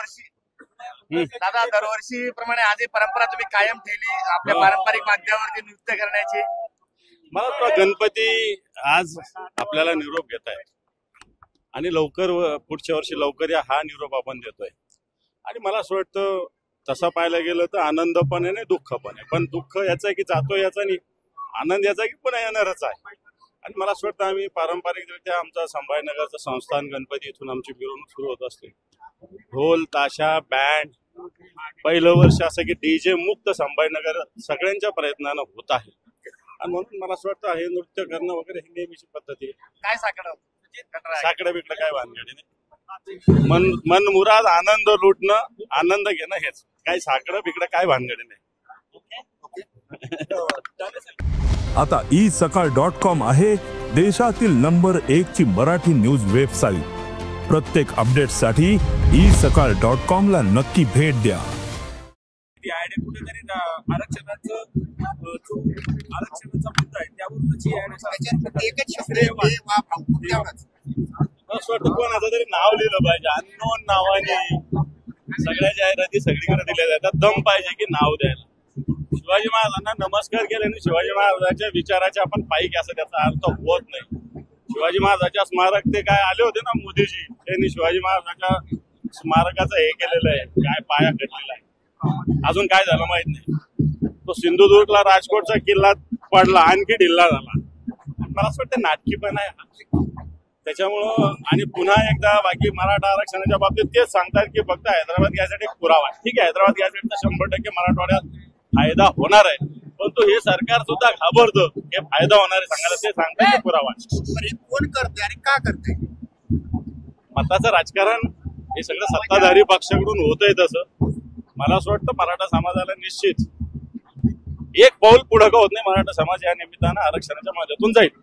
दरवर्षी दादा दरवर्षी प्रमाणे आधी परंपरा तुम्ही कायम ठेवली आपल्या पारंपरिक वाद्यावरती नृत्य करण्याची. मला वाटतं गणपती आज आपल्याला निरोप घेत आहे आणि लवकर पुढच्या वर्षी लवकर या हा निरोप आपण देतोय. आणि मला असं वाटतं तसं पाहायला गेलं तर आनंद पण आहे आणि दुःख पण आहे. पण दुःख याचं आहे की जातो याचा नाही, आनंद याचा की पुन्हा येणारच आहे. आणि मला असं वाटतं आम्ही पारंपरिकरित्या आमचा संभाजीनगरचं संस्थान गणपती इथून आमची मिरवणूक सुरू होत असते. ढोल ताशा बँड पहिलं वर्ष असं की डीजे मुक्त संभाजीनगर सगळ्यांच्या प्रयत्नानं होत आहे. आणि म्हणून मला असं वाटतं हे नृत्य करणं वगैरे ही नेहमीची पद्धती आहे. काय साकडं बिकडं काय भानगडी नाही. मन मुराद आनंद लुटणं आनंद घेणं हेच काय साकडं बिकडं काय भानगडी नाही. आता isakal.com आहे देशातील नंबर 1 ची मराठी न्यूज वेबसाईट. प्रत्येक अपडेटसाठी isakal.com ला नक्की भेट द्या. कुठेतरी आरक्षणाचा मुद्दा आहे त्यावर कोणाचं तरी नाव लिहिलं पाहिजे. अननोन नावाने सगळ्या जाहिराती सगळीकडे दिल्या जातात. दम पाहिजे की नाव द्यायला. शिवाजी महाराजांना नमस्कार केल्याने शिवाजी महाराजांच्या विचाराचे आपण पाईक असं त्याचा अर्थ होत नाही. शिवाजी महाराजांच्या स्मारक ते काय आले होते ना मोदीजी, त्यांनी शिवाजी महाराजांच्या स्मारकाचं हे केलेलं आहे, काय पाया कटलेला आहे. अजून काय झालं माहित नाही. तो सिंधुदुर्गला राजकोटचा किल्ला पडला, आणखी ढिल्ला झाला. मला असं वाटतं नाटकी पण आहे त्याच्यामुळं. आणि पुन्हा एकदा बाकी मराठा आरक्षणाच्या बाबतीत तेच सांगतात की फक्त हैदराबाद घ्यायसाठी पुरावा. ठीक आहे, हैदराबाद घ्यायसाठी 100% मराठवाड्यात फायदा होणार आहे, पण तो हे सरकार सुद्धा घाबरतं हे फायदा होणार आहे सांगायला. ते सांगतात की पुरावा. कोण करते आणि का करते? मताचं राजकारण हे सगळं सत्ताधारी पक्षाकडून होतंय. तसं मला असं वाटतं मराठा समाजाला निश्चित एक पाऊल पुढं का होत नाही. मराठा समाज या निमित्तानं आरक्षणाच्या माध्यमातून जाईल.